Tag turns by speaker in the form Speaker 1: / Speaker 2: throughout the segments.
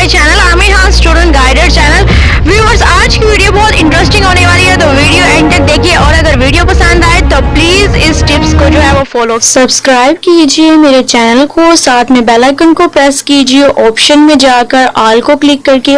Speaker 1: My channel Aamir Khan student guider channel. Viewers, आज की video बहुत इंटरेस्टिंग होने वाली है, तो वीडियो एंड तक देखिए और अगर वीडियो पसंद आए तो प्लीज इस टिप्स को जो है वो फॉलो
Speaker 2: सब्सक्राइब कीजिए मेरे चैनल को, साथ में बेल आइकन को प्रेस कीजिए, ऑप्शन में जाकर ऑल को क्लिक करके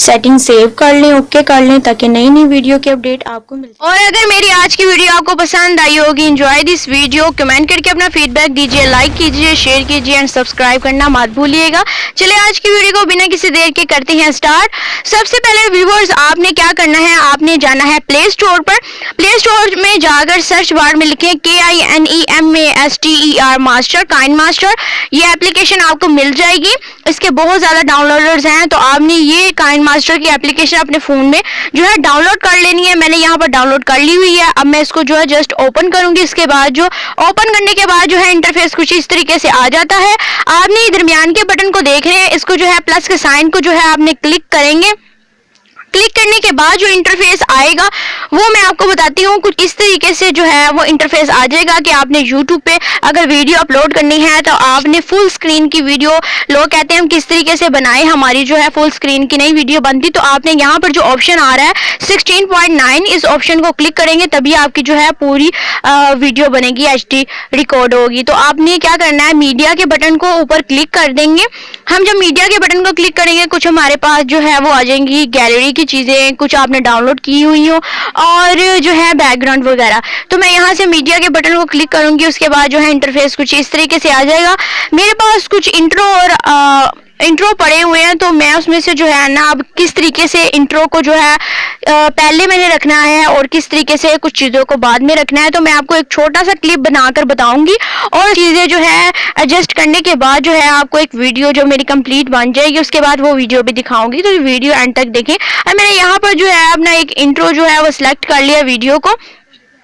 Speaker 2: सेटिंग सेव कर लें, ओके कर लें, ताकि नई नई वीडियो की अपडेट आपको मिल।
Speaker 1: और अगर मेरी आज की वीडियो आपको पसंद आई होगी, एंजॉय दिस वीडियो, कमेंट करके अपना फीडबैक दीजिए, लाइक कीजिए, शेयर कीजिए एंड सब्सक्राइब करना मत भूलिएगा। चलिए आज की वीडियो को बिना किसी देर के करते हैं स्टार्ट। सबसे पहले व्यूअर्स, आपने क्या करना है, आपने जाना है प्ले स्टोर पर। प्ले स्टोर में जाकर सर्च बार में लिखें KINEMASTER मास्टर, काइन मास्टर। ये एप्लीकेशन आपको मिल जाएगी। इसके बहुत ज़्यादा डाउनलोडर्स हैं, तो आपने ये काइन मास्टर की एप्लीकेशन अपने फ़ोन में जो है डाउनलोड कर लेनी है। मैंने यहाँ पर डाउनलोड कर ली हुई है। अब मैं इसको जो है जस्ट ओपन करूँगी। इसके बाद जो ओपन करने के बाद जो है इंटरफेस कुछ इस तरीके से आ जाता है। आपने दरमियान के बटन को देख रहे हैं, इसको जो है प्लस के साइन को जो है आपने क्लिक करेंगे। क्लिक करने के बाद जो इंटरफेस आएगा वो मैं आपको बताती हूँ। कुछ इस तरीके से जो है वो इंटरफेस आ जाएगा कि आपने YouTube पे अगर वीडियो अपलोड करनी है तो आपने फुल स्क्रीन की वीडियो, लोग कहते हैं हम किस तरीके से बनाए, हमारी जो है फुल स्क्रीन की नई वीडियो बनती, तो आपने यहाँ पर जो ऑप्शन आ रहा है 16.9, इस ऑप्शन को क्लिक करेंगे तभी आपकी जो है पूरी वीडियो बनेगी, HD रिकॉर्ड होगी। तो आपने क्या करना है, मीडिया के बटन को ऊपर क्लिक कर देंगे। हम जब मीडिया के बटन को क्लिक करेंगे कुछ हमारे पास जो है वो आ जाएंगी गैलरी की चीजें, कुछ आपने डाउनलोड की हुई हो और जो है बैकग्राउंड वगैरह। तो मैं यहाँ से मीडिया के बटन को क्लिक करूंगी। उसके बाद जो है इंटरफेस कुछ इस तरीके से आ जाएगा। मेरे पास कुछ इंट्रो और इंट्रो पड़े हुए हैं, तो मैं उसमें से जो है ना अब किस तरीके से इंट्रो को जो है पहले मैंने रखना है और किस तरीके से कुछ चीज़ों को बाद में रखना है, तो मैं आपको एक छोटा सा क्लिप बनाकर बताऊंगी और चीज़ें जो है एडजस्ट करने के बाद जो है आपको एक वीडियो जो मेरी कंप्लीट बन जाएगी, उसके बाद वो वीडियो भी दिखाऊंगी। तो वीडियो एंड तक देखें। अब मैंने यहाँ पर जो है अपना एक इंट्रो जो है वो सिलेक्ट कर लिया वीडियो को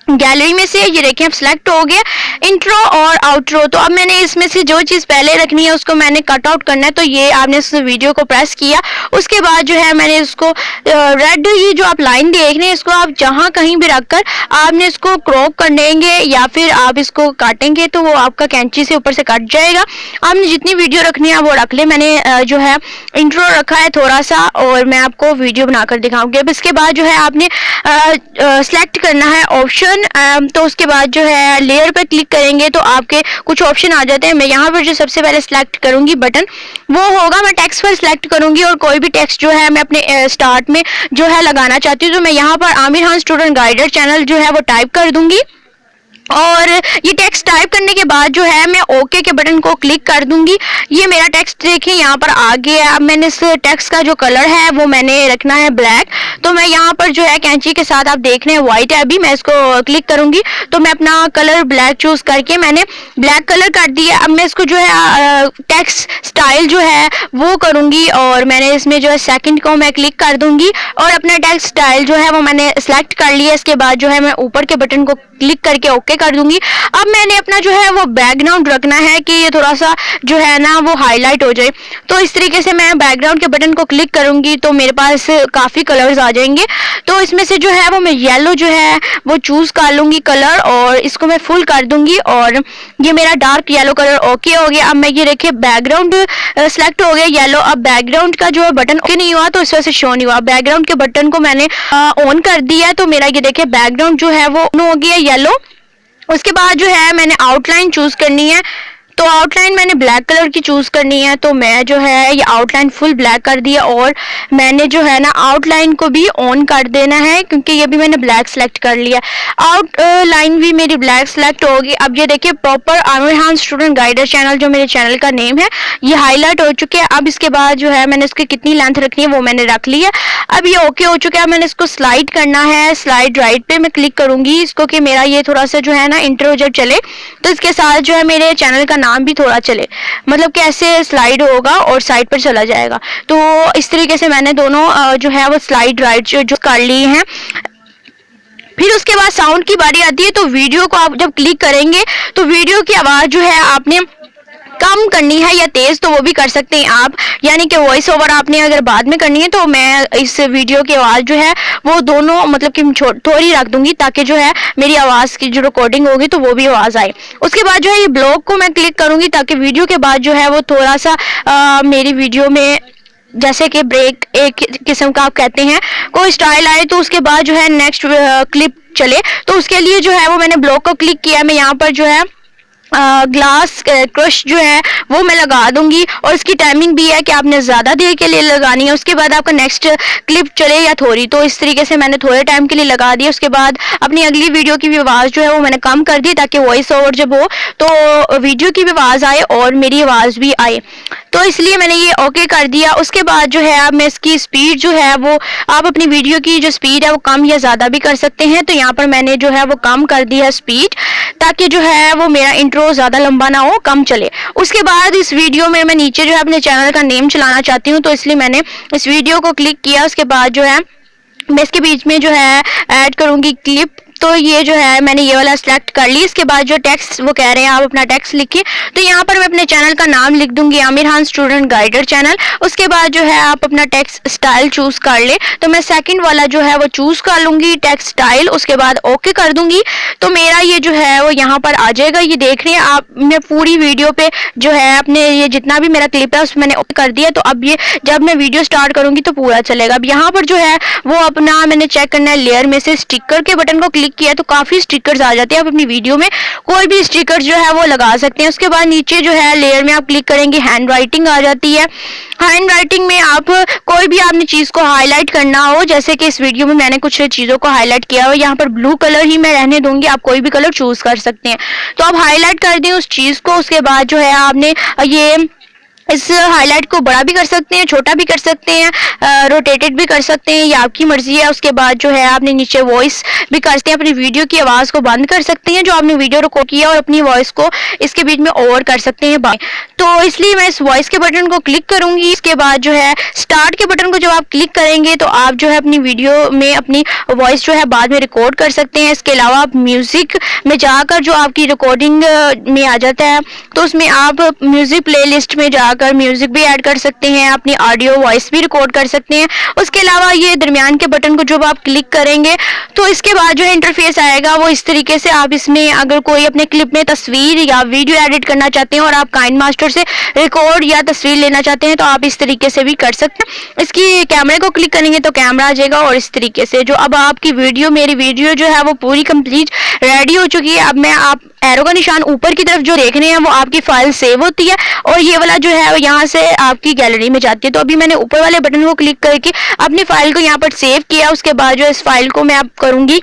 Speaker 1: गैलरी में से। ये देखें अब सिलेक्ट हो गया इंट्रो और आउट्रो। तो अब मैंने इसमें से जो चीज़ पहले रखनी है उसको मैंने कट आउट करना है। तो ये आपने इस वीडियो को प्रेस किया, उसके बाद जो है मैंने इसको रेड, ये जो आप लाइन देख रहे हैं इसको आप जहाँ कहीं भी रखकर आपने इसको क्रॉप कर लेंगे या फिर आप इसको काटेंगे तो वो आपका कैंची से ऊपर से कट जाएगा। आपने जितनी वीडियो रखनी है वो रख ले। मैंने जो है इंट्रो रखा है थोड़ा सा और मैं आपको वीडियो बनाकर दिखाऊंगी। अब इसके बाद जो है आपने सेलेक्ट करना है ऑप्शन। तो उसके बाद जो है लेयर पर क्लिक करेंगे तो आपके कुछ ऑप्शन आ जाते हैं। मैं यहाँ पर जो सबसे पहले सिलेक्ट करूंगी बटन वो होगा, मैं टेक्स्ट पर सिलेक्ट करूंगी और कोई भी टेक्स्ट जो है मैं अपने स्टार्ट में जो है लगाना चाहती हूँ। तो मैं यहाँ पर Aamir Khan student guider channel जो है वो टाइप कर दूंगी और ये टेक्स्ट टाइप करने के बाद जो है मैं ओके के बटन को क्लिक कर दूंगी। ये मेरा टेक्स्ट देखें यहाँ पर आ गया। अब मैंने इस टेक्स्ट का जो कलर है वो मैंने रखना है ब्लैक। तो मैं यहाँ पर जो है कैंची के साथ आप देख रहे हैं व्हाइट है, अभी मैं इसको क्लिक करूंगी तो मैं अपना कलर ब्लैक चूज करके मैंने ब्लैक कलर कर दिया। अब मैं इसको जो है टेक्स्ट स्टाइल जो है वो करूंगी और मैंने इसमें जो है सेकंड को मैं क्लिक कर दूंगी और अपना टेक्स्ट स्टाइल जो है वो मैंने सेलेक्ट कर लिया। इसके बाद जो है मैं ऊपर के बटन को क्लिक करके ओके कर दूंगी। अब मैंने अपना जो है वो बैकग्राउंड रखना है कि ये थोड़ा सा जो है ना वो हाईलाइट हो जाए। तो इस तरीके से मैं बैकग्राउंड के बटन को क्लिक करूंगी तो मेरे पास काफ़ी कलर्स आ जाएंगे। तो इसमें से जो है वो मैं येलो जो है वो चूज़ कर लूँगी कलर और इसको मैं फुल कर दूंगी और ये मेरा डार्क येलो कलर ओके हो गया। अब मैं ये देखिए बैकग्राउंड सेलेक्ट हो गया येलो। अब बैकग्राउंड का जो है बटन ओके नहीं हुआ तो इस वजह से शो नहीं हुआ। बैकग्राउंड के बटन को मैंने ऑन कर दिया तो मेरा ये देखिए बैकग्राउंड जो है वो ऑन हो गया येलो। उसके बाद जो है मैंने आउटलाइन चूज करनी है, तो आउटलाइन मैंने ब्लैक कलर की चूज करनी है। तो मैं जो है ये आउटलाइन फुल ब्लैक कर दिया और मैंने जो है ना आउटलाइन को भी ऑन कर देना है क्योंकि ये भी मैंने ब्लैक सेलेक्ट कर लिया। आउटलाइन भी मेरी ब्लैक सेलेक्ट होगी। अब ये देखिए proper Aamir Khan student guider channel जो मेरे चैनल का नेम है ये हाईलाइट हो चुके हैं। अब इसके बाद जो है मैंने इसकी कितनी लेंथ रखनी है वो मैंने रख ली है। अब ये ओके हो चुका है। मैंने इसको स्लाइड करना है, स्लाइड राइट पे मैं क्लिक करूंगी इसको कि मेरा ये थोड़ा सा जो है ना इंट्रो जब चले तो इसके साथ जो है मेरे चैनल का नाम भी थोड़ा चले, मतलब कि ऐसे स्लाइड होगा और साइड पर चला जाएगा। तो इस तरीके से मैंने दोनों जो है वो स्लाइड राइट जो कर ली हैं। फिर उसके बाद साउंड की बारी आती है। तो वीडियो को आप जब क्लिक करेंगे तो वीडियो की आवाज़ जो है आपने कम करनी है या तेज तो वो भी कर सकते हैं आप, यानी कि वॉइस ओवर आपने अगर बाद में करनी है तो मैं इस वीडियो की आवाज़ जो है वो दोनों मतलब कि थोड़ी रख दूंगी ताकि जो है मेरी आवाज़ की जो रिकॉर्डिंग होगी तो वो भी आवाज़ आए। उसके बाद जो है ये ब्लॉग को मैं क्लिक करूंगी ताकि वीडियो के बाद जो है वो थोड़ा सा मेरी वीडियो में जैसे कि ब्रेक एक किस्म का आप कहते हैं, कोई स्टाइल आए तो उसके बाद जो है नेक्स्ट क्लिप चले, तो उसके लिए जो है वो मैंने ब्लॉक को क्लिक किया। मैं यहाँ पर जो है ग्लास क्रश जो है वो मैं लगा दूंगी, और इसकी टाइमिंग भी है कि आपने ज़्यादा देर के लिए लगानी है। उसके बाद आपका नेक्स्ट क्लिप चले या थोड़ी, तो इस तरीके से मैंने थोड़े टाइम के लिए लगा दिया। उसके बाद अपनी अगली वीडियो की भी आवाज़ जो है वो मैंने कम कर दी, ताकि वॉइस ओवर जब हो तो वीडियो की भी आवाज़ आए और मेरी आवाज़ भी आए, तो इसलिए मैंने ये ओके कर दिया। उसके बाद जो है अब मैं इसकी स्पीड जो है वो, आप अपनी वीडियो की जो स्पीड है वो कम या ज़्यादा भी कर सकते हैं। तो यहाँ पर मैंने जो है वो कम कर दी है स्पीड, ताकि जो है वो मेरा इंट्रो ज़्यादा लंबा ना हो, कम चले। उसके बाद इस वीडियो में मैं नीचे जो है अपने चैनल का नेम चलाना चाहती हूँ, तो इसलिए मैंने इस वीडियो को क्लिक किया। उसके बाद जो है मैं इसके बीच में जो है ऐड करूँगी क्लिप, तो ये जो है मैंने ये वाला सिलेक्ट कर ली। इसके बाद जो टेक्स्ट वो कह रहे हैं आप अपना टेक्स्ट लिखिए, तो यहाँ पर मैं अपने चैनल का नाम लिख दूंगी, Aamir Khan student guider channel. उसके बाद जो है आप अपना टेक्स्ट स्टाइल चूज कर ले, तो मैं सेकंड वाला जो है वो चूज कर लूंगी, टेक्स्ट स्टाइल। उसके बाद ओके कर दूंगी, तो मेरा ये जो है वो यहाँ पर आ जाएगा। ये देख रहे हैं आप, मैं पूरी वीडियो पे जो है अपने ये जितना भी मेरा क्लिप है उसमें मैंने ओके कर दिया। तो अब ये जब मैं वीडियो स्टार्ट करूंगी तो पूरा चलेगा। अब यहाँ पर जो है वो अपना मैंने चेक करना है, लेयर में से स्टिकर के बटन को क्लिक किया तो काफी स्टिकर्स आ जाते हैं। आप अपनी वीडियो में कोई भी स्टिकर जो है वो लगा सकते हैं। उसके बाद नीचे जो है लेयर में आप क्लिक करेंगे, हैंड राइटिंग आ जाती है। हैंड राइटिंग में आप कोई भी आपने चीज को हाईलाइट करना हो, जैसे कि इस वीडियो में मैंने कुछ चीजों को हाईलाइट किया हो, यहाँ पर ब्लू कलर ही मैं रहने दूंगी, आप कोई भी कलर चूज कर सकते हैं। तो आप हाईलाइट कर दें उस चीज को। उसके बाद जो है आपने ये इस हाईलाइट को बड़ा भी कर सकते हैं, छोटा भी कर सकते हैं, रोटेटेड भी कर सकते हैं, ये आपकी मर्जी है। उसके बाद जो है आपने नीचे वॉइस भी कर सकते हैं, अपनी वीडियो की आवाज़ को बंद कर सकते हैं जो आपने वीडियो रिकॉर्ड किया, और अपनी वॉइस को इसके बीच में ओवर कर सकते हैं बाय। तो इसलिए मैं इस वॉइस के बटन को क्लिक करूंगी। इसके बाद जो है स्टार्ट के बटन को जब आप क्लिक करेंगे तो आप जो है अपनी वीडियो में अपनी वॉइस जो है बाद में रिकॉर्ड कर सकते हैं। इसके अलावा आप म्यूजिक में जाकर जो आपकी रिकॉर्डिंग में आ जाता है, तो उसमें आप म्यूजिक प्लेलिस्ट में जाकर म्यूजिक भी ऐड कर सकते हैं, अपनी ऑडियो वॉइस भी रिकॉर्ड कर सकते हैं। उसके अलावा ये दरमियान के बटन को जब आप क्लिक करेंगे तो इसके बाद जो है इंटरफेस आएगा वो इस तरीके से। आप इसमें अगर कोई अपने क्लिप में तस्वीर या वीडियो एडिट करना चाहते हैं और आप काइंड मास्टर से रिकॉर्ड या तस्वीर लेना चाहते हैं तो आप इस तरीके से भी कर सकते हैं। इसकी कैमरे को क्लिक करेंगे तो कैमरा आ जाएगा, और इस तरीके से जो अब आपकी वीडियो, मेरी वीडियो जो है वो पूरी कंप्लीट रेडी हो चुकी है। अब मैं आप एरो का निशान ऊपर की तरफ जो देख रहे हैं वो आपकी फाइल सेव होती है, और ये वाला जो है यहाँ से आपकी गैलरी में जाती है। तो अभी मैंने ऊपर वाले बटन को क्लिक करके अपनी फाइल को यहाँ पर सेव किया। उसके बाद जो इस फाइल को मैं अब करूंगी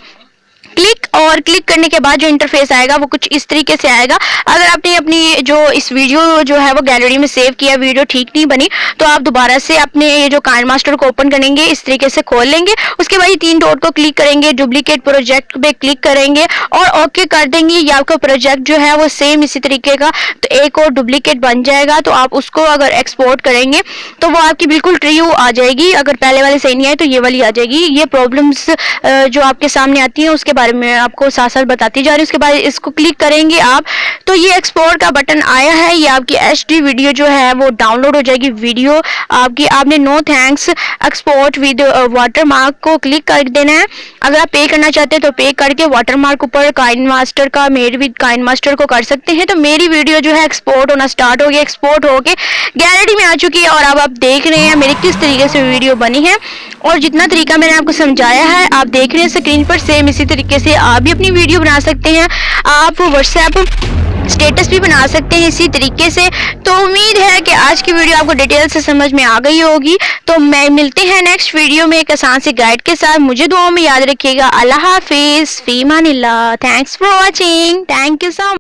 Speaker 1: क्लिक, और क्लिक करने के बाद जो इंटरफेस आएगा वो कुछ इस तरीके से आएगा। अगर आपने अपनी जो इस वीडियो जो है वो गैलरी में सेव किया, वीडियो ठीक नहीं बनी, तो आप दोबारा से अपने ये जो काइंड मास्टर को ओपन करेंगे, इस तरीके से खोल लेंगे। उसके बाद ये 3 डॉट को क्लिक करेंगे, डुप्लीकेट प्रोजेक्ट पे क्लिक करेंगे और ओके कर देंगे। ये आपका प्रोजेक्ट जो है वो सेम इसी तरीके का तो एक और डुप्लीकेट बन जाएगा। तो आप उसको अगर एक्सपोर्ट करेंगे तो वो आपकी बिल्कुल ट्रू आ जाएगी। अगर पहले वाले सही नहीं आए तो ये वाली आ जाएगी। ये प्रॉब्लम्स जो आपके सामने आती है उसके बारे में आपको साथ साथ बताती जा रही हूँ। उसके बाद इसको क्लिक करेंगे आप, तो ये एक्सपोर्ट का बटन आया है। ये आपकी HD वीडियो जो है वो डाउनलोड हो जाएगी। वीडियो आपकी, आपने no thanks export with watermark को क्लिक कर देना है। अगर आप पे करना चाहते हैं तो पे करके वाटरमार्क ऊपर काइंड मास्टर का, मेड विद काइंड मास्टर को कर सकते हैं। तो मेरी वीडियो जो है एक्सपोर्ट होना स्टार्ट हो गया, एक्सपोर्ट होके गैलरी में आ चुकी है, और अब आप देख रहे हैं मेरी किस तरीके से वीडियो बनी है। और जितना तरीका मैंने आपको समझाया है आप देख रहे हैं स्क्रीन पर, सेम इसी तरीके से आप भी अपनी वीडियो बना सकते हैं। आप व्हाट्सएप स्टेटस भी बना सकते हैं इसी तरीके से। तो उम्मीद है कि आज की वीडियो आपको डिटेल से समझ में आ गई होगी। तो मैं मिलते हैं नेक्स्ट वीडियो में एक आसान से गाइड के साथ। मुझे दुआओं में याद रखिएगा। अल्लाह हाफिज, फी अमानिल्लाह। Thanks for watching, thank you so much.